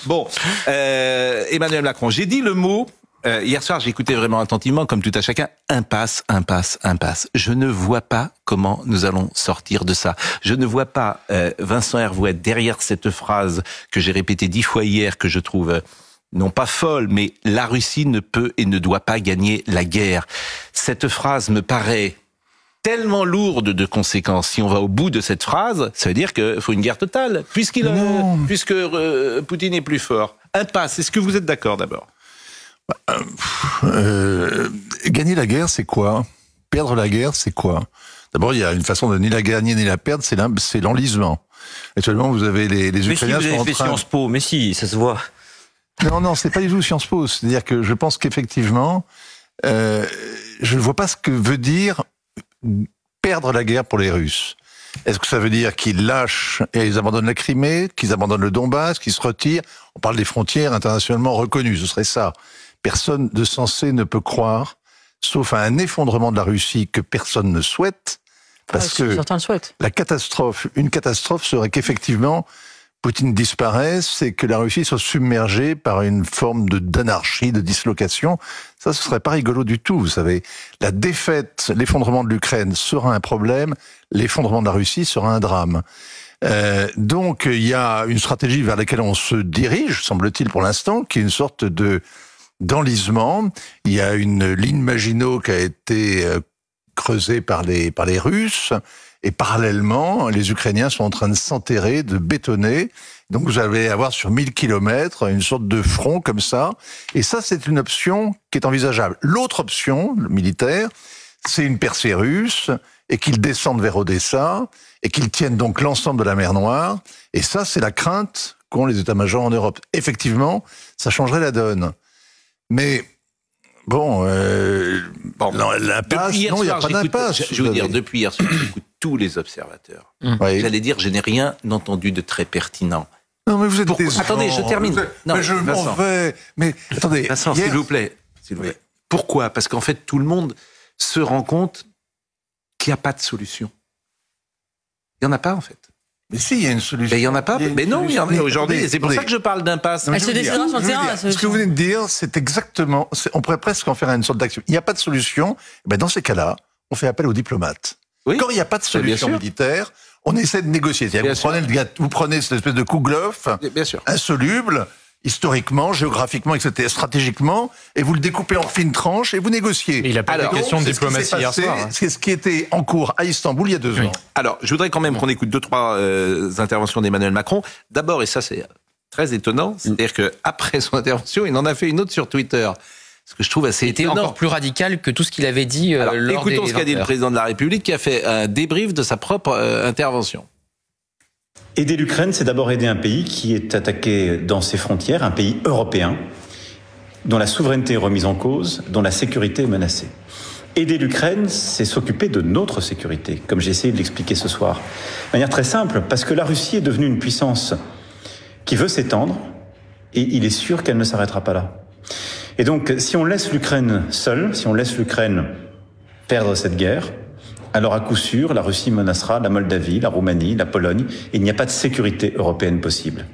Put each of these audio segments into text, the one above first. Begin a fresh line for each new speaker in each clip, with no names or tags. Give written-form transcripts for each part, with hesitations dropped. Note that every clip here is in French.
Bon, Emmanuel Macron, j'ai dit le mot... hier soir, j'ai écouté vraiment attentivement, comme tout à chacun, impasse, impasse, impasse. Je ne vois pas comment nous allons sortir de ça. Je ne vois pas Vincent Hervouet derrière cette phrase que j'ai répétée 10 fois hier, que je trouve non pas folle, mais la Russie ne peut et ne doit pas gagner la guerre. Cette phrase me paraît tellement lourde de conséquences. Si on va au bout de cette phrase, ça veut dire qu'il faut une guerre totale, puisque Poutine est plus fort. Impasse, est-ce que vous êtes d'accord d'abord ?
Gagner la guerre, c'est quoi? Perdre la guerre, c'est quoi? D'abord, il y a une façon de ni la gagner ni la perdre, c'est l'enlisement. Actuellement, vous avez les Ukrainiens
mais si, vous avez fait Sciences Po, mais si, ça se voit.
Non, c'est pas du tout Sciences Po. C'est-à-dire que je pense qu'effectivement, je ne vois pas ce que veut dire perdre la guerre pour les Russes. Est-ce que ça veut dire qu'ils lâchent et ils abandonnent la Crimée, qu'ils abandonnent le Donbass, qu'ils se retirent? On parle des frontières internationalement reconnues, ce serait ça. Personne de sensé ne peut croire, sauf à un effondrement de la Russie que personne ne souhaite, parce que
certains le souhaitent.
Une catastrophe serait qu'effectivement Poutine disparaisse et que la Russie soit submergée par une forme d'anarchie, de dislocation. Ça, ce serait pas rigolo du tout, vous savez. La défaite, l'effondrement de l'Ukraine sera un problème, l'effondrement de la Russie sera un drame. Donc, il y a une stratégie vers laquelle on se dirige, semble-t-il pour l'instant, qui est une sorte d'enlisement. Il y a une ligne Maginot qui a été creusée par les Russes, et parallèlement, les Ukrainiens sont en train de s'enterrer, de bétonner. Donc vous allez avoir sur 1000 kilomètres une sorte de front comme ça. Et ça, c'est une option qui est envisageable. L'autre option, le militaire, c'est une percée russe, et qu'ils descendent vers Odessa, et qu'ils tiennent donc l'ensemble de la mer Noire. Et ça, c'est la crainte qu'ont les états-majors en Europe. Effectivement, ça changerait la donne. Mais bon, l'impasse, non, il n'y a pas d'impasse.
Je veux dire, depuis hier soir, j'écoute tous les observateurs.
Oui.
J'allais dire, je n'ai rien entendu de très pertinent.
Non, mais vous êtes décevant.
Attendez, je termine. Non,
mais je m'en vais. Mais attendez.
Vincent, s'il vous plaît. Oui. Pourquoi? Parce qu'en fait, tout le monde se rend compte qu'il n'y a pas de solution. Il n'y en a pas, en fait.
Mais si, il y a une solution.
Mais il n'y en a pas. Mais non, il y en a aujourd'hui. C'est pour ça que je parle d'impasse.
Elle se décidera sur le terrain.
Ce que vous venez de dire, c'est exactement... On pourrait presque en faire une sorte d'action. Il n'y a pas de solution. Ben dans ces cas-là, on fait appel aux diplomates. Oui. Quand il n'y a pas de solution militaire, on essaie de négocier. Vous prenez cette espèce de Kouglof, insoluble, historiquement, géographiquement, etc., stratégiquement, et vous le découpez en fines tranches et vous négociez.
Mais il a pas de question de diplomatie hier soir.
C'est ce qui était en cours à Istanbul il y a 2 ans.
Alors, je voudrais quand même qu'on écoute 2-3 interventions d'Emmanuel Macron. D'abord, et ça c'est très étonnant, c'est-à-dire qu'après son intervention, il en a fait une autre sur Twitter. Ce que je trouve assez étonnant.
C'était encore plus radical que tout ce qu'il avait dit
Alors,
lors
écoutons
des
ce qu'a dit le
20
président de la République, qui a fait un débrief de sa propre intervention.
Aider l'Ukraine, c'est d'abord aider un pays qui est attaqué dans ses frontières, un pays européen, dont la souveraineté est remise en cause, dont la sécurité est menacée. Aider l'Ukraine, c'est s'occuper de notre sécurité, comme j'ai essayé de l'expliquer ce soir. De manière très simple, parce que la Russie est devenue une puissance qui veut s'étendre, et il est sûr qu'elle ne s'arrêtera pas là. Et donc, si on laisse l'Ukraine seule, si on laisse l'Ukraine perdre cette guerre, alors à coup sûr, la Russie menacera la Moldavie, la Roumanie, la Pologne, et il n'y a pas de sécurité européenne possible.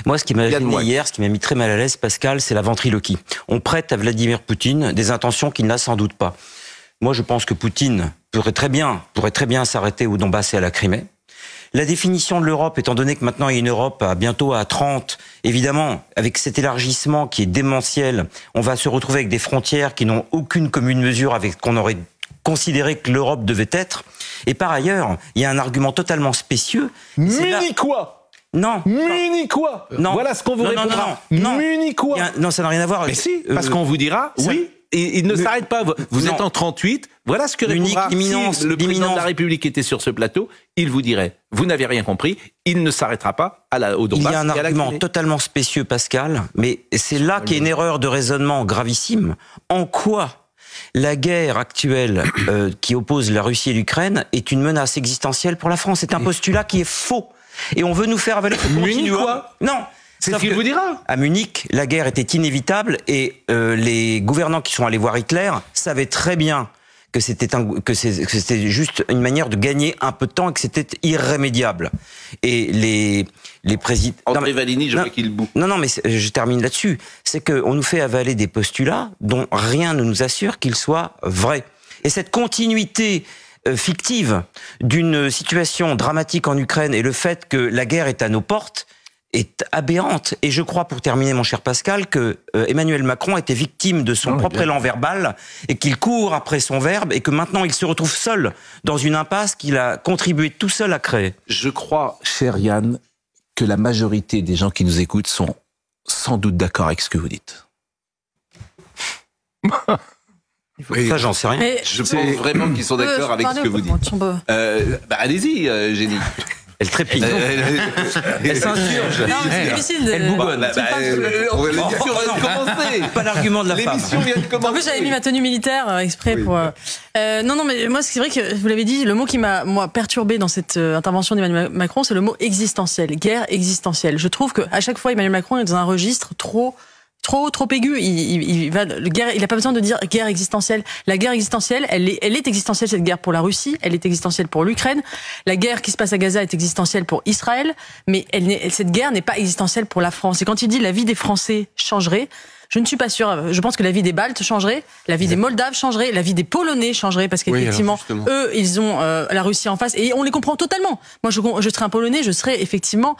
Moi, ce qui m'a gêné hier, ce qui m'a mis très mal à l'aise, Pascal, c'est la ventriloquie. On prête à Vladimir Poutine des intentions qu'il n'a sans doute pas. Moi, je pense que Poutine pourrait très bien s'arrêter au Donbass et à la Crimée. La définition de l'Europe, étant donné que maintenant il y a une Europe bientôt à 30, évidemment, avec cet élargissement qui est démentiel, on va se retrouver avec des frontières qui n'ont aucune commune mesure avec ce qu'on aurait considéré que l'Europe devait être. Et par ailleurs, il y a un argument totalement spécieux.
Munichois.
Non.
Munichois.
Non.
Voilà ce qu'on vous répondra.
Non.
Munichois.
Non, ça n'a rien à voir.
Mais si, parce qu'on vous dira, oui, et il ne s'arrête pas. Vous êtes en 38, voilà ce que répondra. Si le président de la République était sur ce plateau, il vous dirait, vous n'avez rien compris, il ne s'arrêtera pas au Donbass.
Il y a un argument totalement spécieux, Pascal, mais c'est là qu'il y a une erreur de raisonnement gravissime. En quoi la guerre actuelle qui oppose la Russie et l'Ukraine est une menace existentielle pour la France? C'est un postulat qui est faux. Et on veut nous faire avaler que
Munichois.
Non.
C'est ce qu'il vous dira.
À Munich, la guerre était inévitable et les gouvernants qui sont allés voir Hitler savaient très bien que c'était juste une manière de gagner un peu de temps et que c'était irrémédiable. Et les présidents...
André Valigny, je vois qu'il boue.
Non, mais je termine là-dessus. C'est qu'on nous fait avaler des postulats dont rien ne nous assure qu'ils soient vrais. Et cette continuité fictive d'une situation dramatique en Ukraine et le fait que la guerre est à nos portes est aberrante. Et je crois, pour terminer, mon cher Pascal, que Emmanuel Macron était victime de son propre élan verbal et qu'il court après son verbe et que maintenant il se retrouve seul dans une impasse qu'il a contribué tout seul à créer.
Je crois, cher Yann, que la majorité des gens qui nous écoutent sont sans doute d'accord avec ce que vous dites.
Oui. Ça, j'en sais rien.
Mais je pense vraiment qu'ils sont d'accord avec ce que vous dites. Allez-y, Génie.
Elle trépigne. Elle s'insurge.
Non, mais c'est difficile.
Elle bougonne.
L'émission vient de commencer.
Pas l'argument de la femme.
L'émission vient de commencer.
En plus, j'avais mis ma tenue militaire exprès pour... non, mais moi, c'est vrai que vous l'avez dit, le mot qui m'a, moi, perturbé dans cette intervention d'Emmanuel Macron, c'est le mot existentiel. Guerre existentielle. Je trouve qu'à chaque fois, Emmanuel Macron est dans un registre trop aigu. Il a pas besoin de dire guerre existentielle. La guerre existentielle, elle est existentielle, cette guerre, pour la Russie, elle est existentielle pour l'Ukraine. La guerre qui se passe à Gaza est existentielle pour Israël, mais cette guerre n'est pas existentielle pour la France. Et quand il dit la vie des Français changerait, je ne suis pas sûre. Je pense que la vie des Baltes changerait, la vie des Moldaves changerait, la vie des Polonais changerait, parce qu'effectivement, eux, ils ont la Russie en face, et on les comprend totalement. Moi, je serais un Polonais, je serais effectivement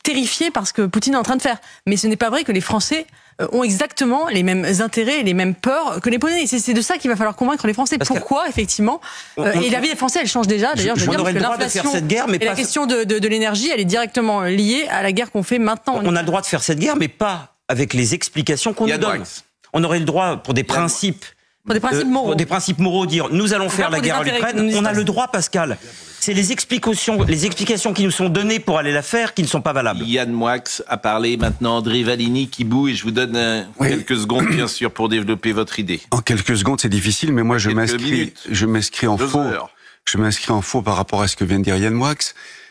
terrifié par ce que Poutine est en train de faire. Mais ce n'est pas vrai que les Français ont exactement les mêmes intérêts et les mêmes peurs que les Polonais. C'est de ça qu'il va falloir convaincre les Français. Pourquoi, effectivement et la vie des Français, elle change déjà. D'ailleurs, je veux dire, parce que l'inflation et la question de l'énergie, elle est directement liée à la guerre qu'on fait maintenant.
On a le droit de faire cette guerre, mais pas avec les explications qu'on nous donne. On aurait le droit, pour des principes...
Pour des principes moraux.
Pour des principes moraux, dire nous allons faire la guerre en Ukraine, on a le droit, Pascal. C'est les explications qui nous sont données pour aller la faire qui ne sont pas valables.
Yann Moix a parlé, maintenant André Valigny qui boue, et je vous donne quelques secondes, bien sûr, pour développer votre idée.
En quelques secondes, c'est difficile, mais moi je m'inscris en faux. Je m'inscris en faux par rapport à ce que vient de dire Yann Moix.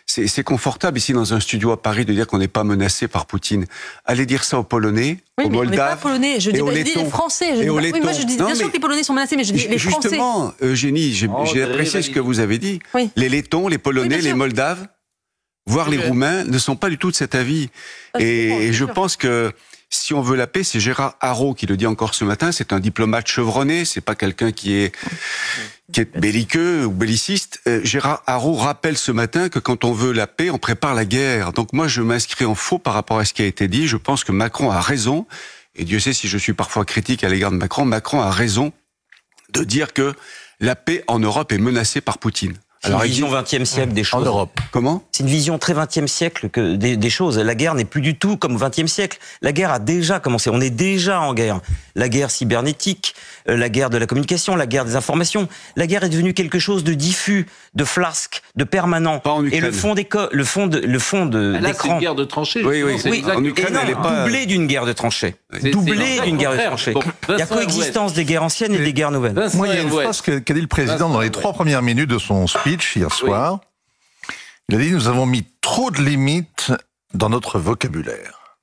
C'est confortable ici dans un studio à Paris de dire qu'on n'est pas menacé par Poutine. Allez dire ça aux Polonais, aux Moldaves,
on n'est pas polonais. Je dis les Français. Moi, je dis bien sûr que les Polonais sont menacés, mais je dis les Français.
Justement, Eugénie, j'ai apprécié ce que vous avez dit. Oui. Les Lettons, les Polonais, les Moldaves, voire les Roumains, ne sont pas du tout de cet avis. Et je pense que si on veut la paix, c'est Gérard Haraud qui le dit encore ce matin. C'est un diplomate chevronné. C'est pas quelqu'un qui est belliqueux ou belliciste. Gérard Haraud rappelle ce matin que quand on veut la paix, on prépare la guerre. Donc moi, je m'inscris en faux par rapport à ce qui a été dit. Je pense que Macron a raison. Et Dieu sait si je suis parfois critique à l'égard de Macron. Macron a raison de dire que la paix en Europe est menacée par Poutine.
C'est une vision 20e siècle des choses.
En Europe. Comment ?
C'est une vision très 20e siècle des choses. La guerre n'est plus du tout comme au 20e siècle. La guerre a déjà commencé. On est déjà en guerre. La guerre cybernétique, la guerre de la communication, la guerre des informations. La guerre est devenue quelque chose de diffus, de flasque, de permanent.
Pas en Ukraine.
Et le fond d'écran.
C'est une guerre de tranchées.
Oui. En Ukraine, elle est pas
doublé d'une guerre de tranchées. Doublé d'une guerre de tranchées. Il y a coexistence des guerres anciennes et des guerres nouvelles.
Moi, il y a une phrase qu'a dit le président dans les 3 premières minutes de son speech hier soir. Il a dit: nous avons mis trop de limites dans notre vocabulaire.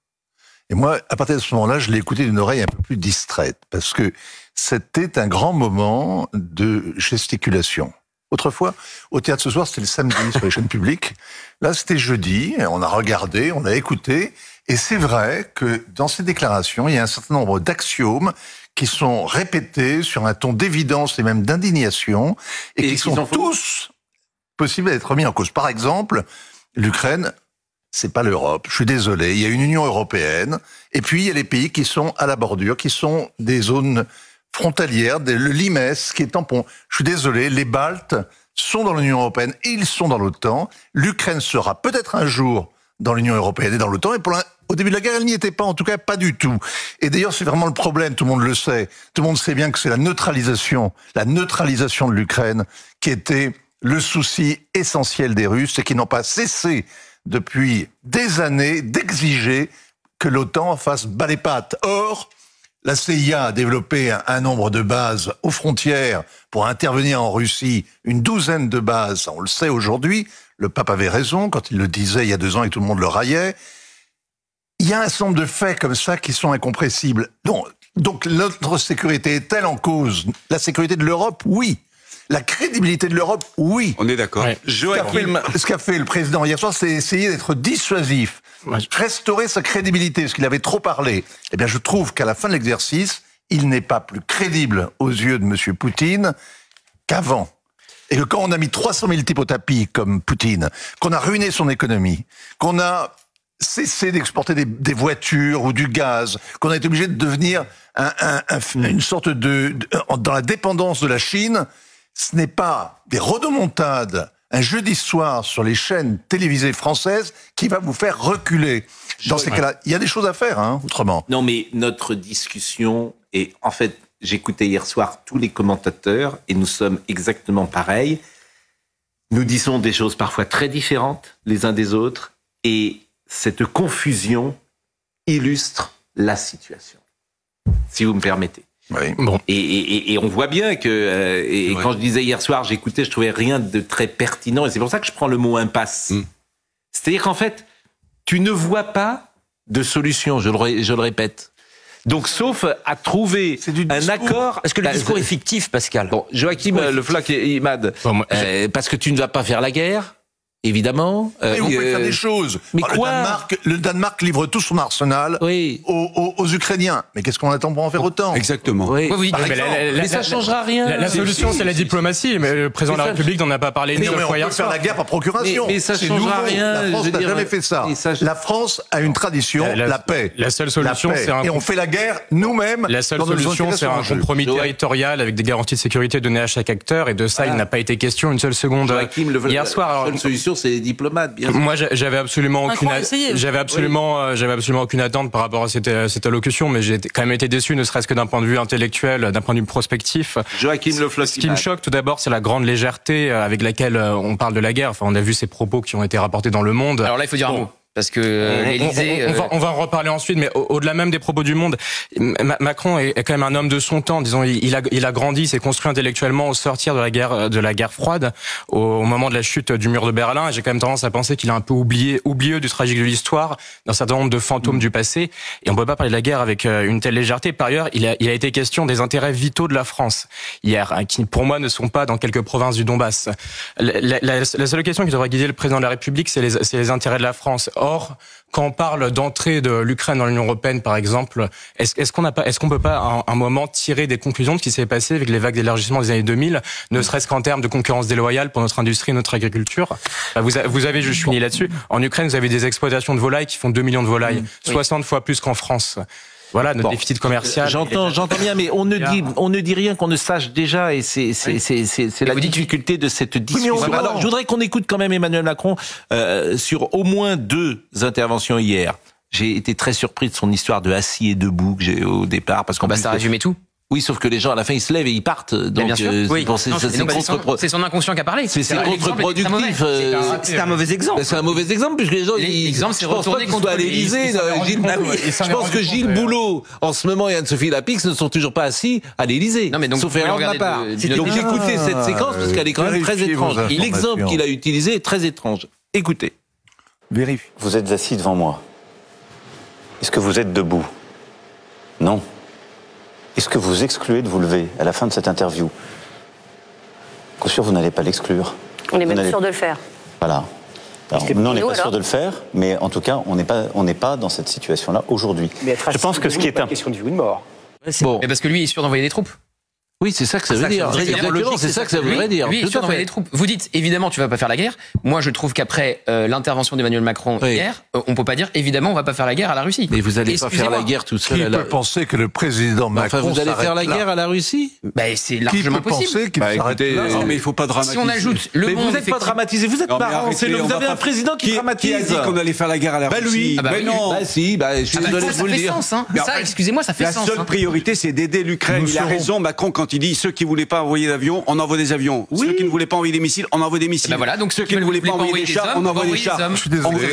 Et moi, à partir de ce moment-là, je l'ai écouté d'une oreille un peu plus distraite, parce que c'était un grand moment de gesticulation. Autrefois, au théâtre ce soir, c'était le samedi sur les chaînes publiques. Là, c'était jeudi, on a regardé, on a écouté, et c'est vrai que dans ces déclarations, il y a un certain nombre d'axiomes qui sont répétés sur un ton d'évidence et même d'indignation, et qui sont tous possibles d'être remis en cause. Par exemple, l'Ukraine, c'est pas l'Europe. Je suis désolé. Il y a une Union européenne, et puis il y a les pays qui sont à la bordure, qui sont des zones frontalières, le Limès, qui est tampon. Je suis désolé. Les Baltes sont dans l'Union européenne et ils sont dans l'OTAN. L'Ukraine sera peut-être un jour dans l'Union européenne et dans l'OTAN, et au début de la guerre, elle n'y était pas, en tout cas pas du tout. Et d'ailleurs, c'est vraiment le problème, tout le monde le sait. Tout le monde sait bien que c'est la neutralisation de l'Ukraine qui était le souci essentiel des Russes, et qui n'ont pas cessé depuis des années d'exiger que l'OTAN fasse bas les pattes. Or, la CIA a développé un nombre de bases aux frontières pour intervenir en Russie, une 12aine de bases, on le sait aujourd'hui. Le pape avait raison quand il le disait il y a 2 ans et tout le monde le raillait. Il y a un certain nombre de faits comme ça qui sont incompressibles. Donc, Donc notre sécurité est-elle en cause? La sécurité de l'Europe, oui. La crédibilité de l'Europe, oui.
On est d'accord.
Ouais.
Ce qu'a fait le président hier soir, c'est essayer d'être dissuasif, restaurer sa crédibilité, parce qu'il avait trop parlé. Eh bien, je trouve qu'à la fin de l'exercice, il n'est pas plus crédible aux yeux de M. Poutine qu'avant. Et que quand on a mis 300 000 types au tapis, comme Poutine, qu'on a ruiné son économie, qu'on a cessé d'exporter des voitures ou du gaz, qu'on a été obligé de devenir une sorte dans la dépendance de la Chine, ce n'est pas des rodomontades, un jeudi soir sur les chaînes télévisées françaises qui va vous faire reculer. Dans ces cas-là, il y a des choses à faire, autrement.
Non, mais notre discussion, et en fait, j'écoutais hier soir tous les commentateurs, et nous sommes exactement pareils. Nous disons des choses parfois très différentes les uns des autres, et cette confusion illustre la situation, si vous me permettez.
Oui.
Bon.
Et on voit bien que quand je disais hier soir, j'écoutais, je trouvais rien de très pertinent, et c'est pour ça que je prends le mot impasse. C'est-à-dire qu'en fait, tu ne vois pas de solution, je le répète. Donc, sauf à trouver un accord.
Est-ce que le discours est fictif, Pascal?
Bon, Joachim Le Floch et Imad, parce que tu ne vas pas faire la guerre. Évidemment.
Mais vous pouvez faire des choses.
Mais quoi?
Le Danemark livre tout son arsenal aux Ukrainiens. Mais qu'est-ce qu'on attend pour en faire autant?
Exactement.
Oui.
Vous dites,
mais ça changera rien.
La solution, c'est la diplomatie. Mais le président de la République n'en a pas parlé une seule fois hier soir.
On peut faire la guerre par procuration.
Mais ça changera rien.
La France n'a jamais fait ça. La France a une tradition, la paix.
La seule solution, c'est
et on fait la guerre nous-mêmes.
La seule solution, c'est un compromis territorial avec des garanties de sécurité données à chaque acteur. Et de ça, il n'a pas été question une seule seconde hier soir.
La seule solution, c'est les diplomates.
Moi, j'avais absolument aucune attente par rapport à cette allocution, mais j'ai quand même été déçu, ne serait-ce que d'un point de vue intellectuel, d'un point de vue prospectif.
Joachim Le Floch.
Ce qui me choque tout d'abord, c'est la grande légèreté avec laquelle on parle de la guerre. Enfin, on a vu ces propos qui ont été rapportés dans Le Monde.
Alors là, il faut dire un mot. Parce que l'Élysée...
On va en reparler ensuite, mais au-delà même des propos du Monde, Macron est quand même un homme de son temps. Disons, il a grandi, s'est construit intellectuellement au sortir de la guerre froide, au moment de la chute du mur de Berlin. J'ai quand même tendance à penser qu'il a un peu oublieux du tragique de l'histoire, d'un certain nombre de fantômes du passé. Et on peut pas parler de la guerre avec une telle légèreté. Par ailleurs, il a été question des intérêts vitaux de la France hier, qui pour moi ne sont pas dans quelques provinces du Donbass. La seule question qui devrait guider le président de la République, c'est les intérêts de la France. Or, quand on parle d'entrée de l'Ukraine dans l'Union européenne, par exemple, est-ce qu'on peut pas à un moment tirer des conclusions de ce qui s'est passé avec les vagues d'élargissement des années 2000, ne serait-ce qu'en termes de concurrence déloyale pour notre industrie et notre agriculture? Vous avez, je finis là-dessus, en Ukraine, vous avez des exploitations de volailles qui font 2 millions de volailles, 60 fois plus qu'en France. Voilà, notre déficit commercial.
J'entends bien, mais on ne dit rien qu'on ne sache déjà, et c'est la difficulté de cette discussion. Alors, je voudrais qu'on écoute quand même Emmanuel Macron sur au moins 2 interventions hier. J'ai été très surpris de son histoire de assis et debout que j'ai au départ, parce qu'on
ça résumait tout.
Oui, sauf que les gens, à la fin, ils se lèvent et ils partent. Donc,
bien sûr.
C'est
son inconscient qui a parlé.
C'est contre-productif.
C'est un mauvais exemple.
C'est un mauvais exemple, puisque les gens,
l'exemple, c'est retourner contre
à l'Élysée. Je pense que Gilles Boulot, en ce moment, et Anne-Sophie Lapix ne sont toujours pas assis à l'Élysée.
Non, mais donc,
sauf erreur de ma part. Donc, écoutez cette séquence, parce qu'elle est quand même très étrange. L'exemple qu'il a utilisé est très étrange. Écoutez.
Vérifie.
Vous êtes assis devant moi. Est-ce que vous êtes debout? Non. Est-ce que vous excluez de vous lever à la fin de cette interview? Bien sûr, vous n'allez pas l'exclure.
On est même sûr de le faire.
Voilà. Alors, nous, on n'est pas sûr de le faire, mais en tout cas, on n'est pas dans cette situation-là aujourd'hui. Je pense que ce qui est
une question de vie ou de mort.
Bon. Mais parce que lui, il est sûr d'envoyer des troupes.
Oui, c'est ça que ça veut dire. C'est ça que ça voudrait dire.
Lui, il est sûr d'envoyer des troupes. Vous dites, évidemment, tu vas pas faire la guerre. Moi, je trouve qu'après l'intervention d'Emmanuel Macron hier, on peut pas dire, évidemment, on va pas faire la guerre à la Russie.
Mais vous allez pas faire la guerre tout seul.
Qui peut penser que le président Macron
vous allez faire la guerre à la Russie?
C'est largement possible.
Qui peut penser qu'il s'arrête là?
Non, mais il faut pas dramatiser.
Si on ajoute le monde,
vous n'êtes pas dramatisé. Vous êtes marrant. Vous avez un président qui dramatise.
Qui a dit qu'on allait faire la guerre à la Russie?
Lui. Non. Bah si. Je suis désolé de vous le dire.
Ça, excusez-moi, ça fait sens.
La seule priorité, c'est d'aider l'Ukraine. Il a raison, Macron, quand il dit ceux qui voulaient pas envoyer d'avions, on envoie des avions.
Oui.
Ceux qui ne voulaient pas envoyer des missiles, on envoie des missiles.
Voilà, donc
ceux qui ne voulaient pas envoyer des chars, on envoie des chars.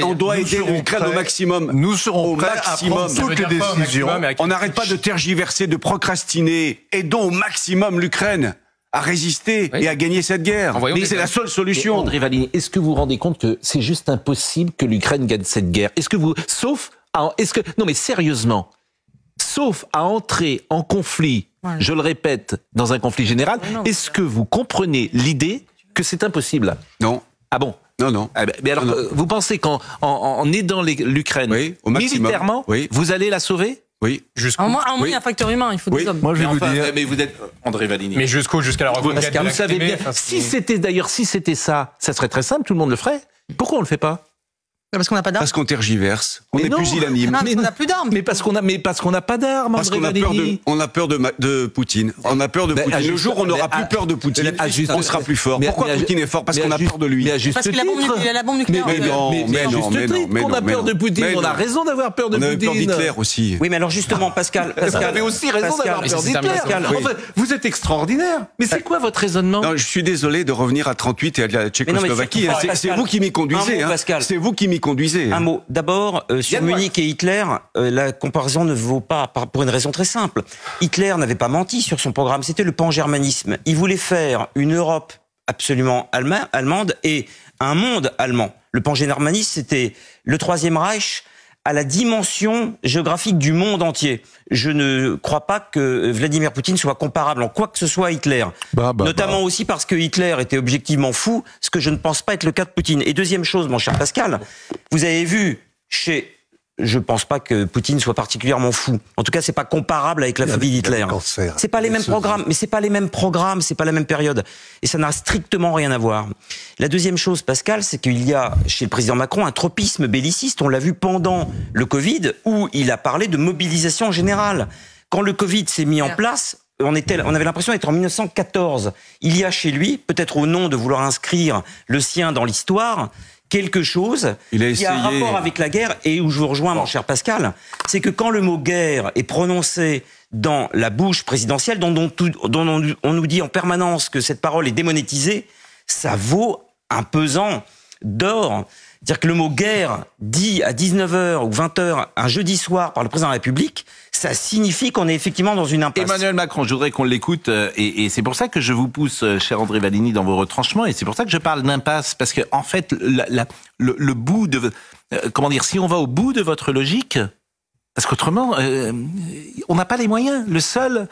On doit aider l'Ukraine au maximum.
Nous serons prêts à prendre toutes les décisions.
On n'arrête pas de tergiverser, de procrastiner. Aidons au maximum l'Ukraine à résister et à gagner cette guerre. Mais c'est la seule solution.
André Valigny, est-ce que vous vous rendez compte que c'est juste impossible que l'Ukraine gagne cette guerre? Non mais sérieusement, sauf à entrer en conflit, je le répète, dans un conflit général. Est-ce que vous comprenez l'idée que c'est impossible?
Non.
Ah bon?
Non.
Mais alors, vous pensez qu'en aidant l'Ukraine, militairement, vous allez la sauver?
Oui.
À un moment, il y a un facteur humain, il faut des hommes.
Moi, je vais vous dire.
Mais vous êtes André Valigny.
Mais jusqu'à la reconquête.
Vous savez bien, si c'était ça serait très simple, tout le monde le ferait. Pourquoi on le fait pas?
Parce qu'on n'a pas d'armes.
Parce qu'on tergiverse. On est pusillanime.
Parce qu'on n'a plus d'armes.
Mais parce qu'on n'a pas d'armes.
Parce qu'on a peur de Poutine. On a peur de Poutine. Le jour où on n'aura plus peur de Poutine, on sera plus fort. Pourquoi Poutine est fort? Parce qu'on a peur de lui.
Parce qu'il a la bombe nucléaire.
Mais non.
On a peur de Poutine. On a raison d'avoir peur de Poutine.
On avait peur d'Hitler aussi.
Oui, mais alors justement, Pascal.
Vous avez aussi raison d'avoir peur d'Hitler. Enfin, vous êtes extraordinaire. Mais c'est quoi votre raisonnement?
Non, je suis désolé de revenir à 38 et à la Tchécoslovaquie. C'est vous qui m'y conduisez. C'est vous qui m'y conduisez.
Un mot. D'abord, sur Munich et Hitler, la comparaison ne vaut pas pour une raison très simple. Hitler n'avait pas menti sur son programme, c'était le pan-germanisme. Il voulait faire une Europe absolument allemande et un monde allemand. Le pan-germanisme, c'était le Troisième Reich à la dimension géographique du monde entier. Je ne crois pas que Vladimir Poutine soit comparable en quoi que ce soit à Hitler. Notamment aussi parce que Hitler était objectivement fou, ce que je ne pense pas être le cas de Poutine. Et deuxième chose, mon cher Pascal, vous avez vu je pense pas que Poutine soit particulièrement fou. En tout cas, c'est pas comparable avec la folie d'Hitler. C'est pas les mêmes programmes, mais c'est pas les mêmes programmes, c'est pas la même période. Et ça n'a strictement rien à voir. La deuxième chose, Pascal, c'est qu'il y a chez le président Macron un tropisme belliciste. On l'a vu pendant le Covid, où il a parlé de mobilisation générale. Quand le Covid s'est mis en place, on avait l'impression d'être en 1914. Il y a chez lui, peut-être au nom de vouloir inscrire le sien dans l'histoire, quelque chose qui a un rapport avec la guerre et où je vous rejoins, mon cher Pascal, c'est que quand le mot guerre est prononcé dans la bouche présidentielle, dont on nous dit en permanence que cette parole est démonétisée, ça vaut un pesant d'or. C'est-à-dire que le mot guerre dit à 19h ou 20h un jeudi soir par le président de la République, ça signifie qu'on est effectivement dans une impasse.
Emmanuel Macron, je voudrais qu'on l'écoute et c'est pour ça que je vous pousse, cher André Valigny, dans vos retranchements et c'est pour ça que je parle d'impasse parce que en fait, le bout de comment dire, si on va au bout de votre logique, parce qu'autrement, on n'a pas les moyens. Le seul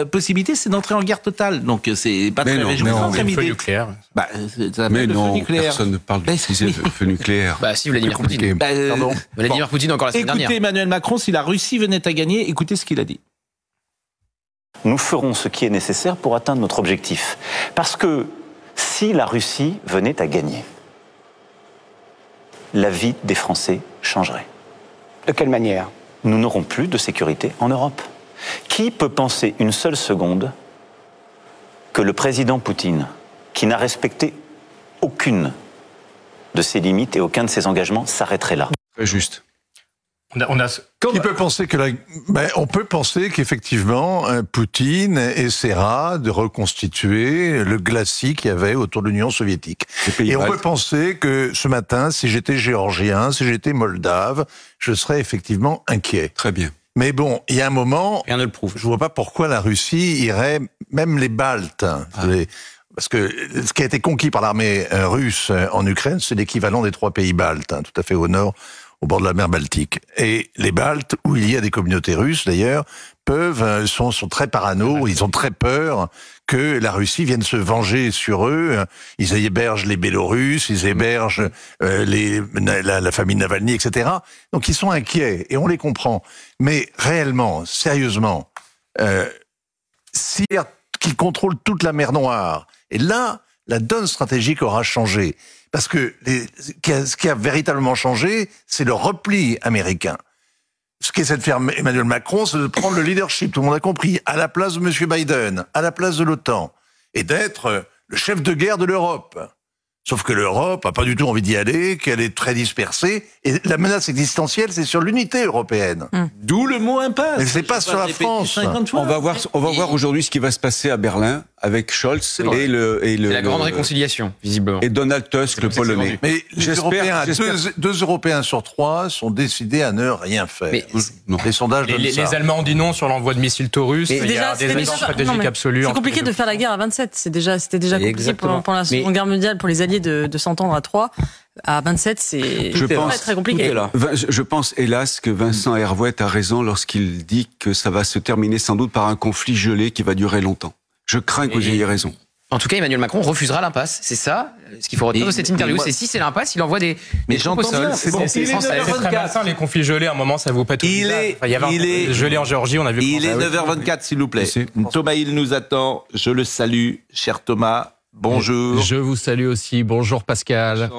possibilité, c'est d'entrer en guerre totale. Donc c'est pas très réjouissant comme idée.
Feu nucléaire.
Mais non, personne ne parle de feu nucléaire.
Si Vladimir Poutine.
Pardon.
Vladimir Poutine encore la semaine dernière.
Écoutez Emmanuel Macron, si la Russie venait à gagner, écoutez ce qu'il a dit.
Nous ferons ce qui est nécessaire pour atteindre notre objectif. Parce que si la Russie venait à gagner, la vie des Français changerait.
De quelle manière ?
Nous n'aurons plus de sécurité en Europe. Qui peut penser une seule seconde que le président Poutine, qui n'a respecté aucune de ses limites et aucun de ses engagements, s'arrêterait là?
Très juste.
Qui peut penser que on peut penser qu'effectivement Poutine essaiera de reconstituer le glacis qu'il y avait autour de l'Union soviétique. Et on peut penser que ce matin, si j'étais géorgien, si j'étais moldave, je serais effectivement inquiet.
Très bien.
Mais bon, il y a un moment,
rien ne le prouve.
Je vois pas pourquoi la Russie irait, même les Baltes, parce que ce qui a été conquis par l'armée russe en Ukraine, c'est l'équivalent des 3 pays baltes, tout à fait au nord, au bord de la mer Baltique. Et les Baltes, où il y a des communautés russes d'ailleurs, sont très parano, ils ont très peur que la Russie vienne se venger sur eux. Ils hébergent les Bélorusses, ils hébergent la famille Navalny, etc. Donc ils sont inquiets, et on les comprend. Mais réellement, sérieusement, qu'ils contrôlent toute la mer Noire, et là, la donne stratégique aura changé. Parce que ce qui a véritablement changé, c'est le repli américain. Ce qu'essaie de faire Emmanuel Macron, c'est de prendre le leadership, tout le monde a compris, à la place de M. Biden, à la place de l'OTAN, et d'être le chef de guerre de l'Europe. Sauf que l'Europe n'a pas du tout envie d'y aller, qu'elle est très dispersée, et la menace existentielle, c'est sur l'unité européenne.
D'où le mot impasse.
Mais c'est pas sur la France.
On va voir aujourd'hui ce qui va se passer à Berlin, avec Scholz
C'est la grande réconciliation, visiblement.
Et Donald Tusk, le Polonais.
Mais les Européens, 2 Européens sur 3 sont décidés à ne rien faire.
Mais
les sondages donnent ça.
Les Allemands ont dit non sur l'envoi de missiles Taurus. Il y a des accords stratégiques absolus.
C'est compliqué de faire la guerre à 27. C'était déjà compliqué pendant la Seconde Guerre mondiale pour les Alliés de s'entendre à 3. À 27, c'est très compliqué.
Je pense, hélas, que Vincent Hervouet a raison lorsqu'il dit que ça va se terminer sans doute par un conflit gelé qui va durer longtemps. Je crains que vous ayez raison.
En tout cas, Emmanuel Macron refusera l'impasse. C'est ça, ce qu'il faut retenir de cette interview. C'est si c'est l'impasse, il envoie des
j'entends bien.
C'est très malsain, les conflits gelés. À un moment, ça vous pète au visage. Il y avait un gelé en Géorgie, on a vu.
Il est 9h24, s'il vous plaît. Thomas Hill nous attend. Je le salue, cher Thomas. Bonjour.
Je vous salue aussi. Bonjour Pascal.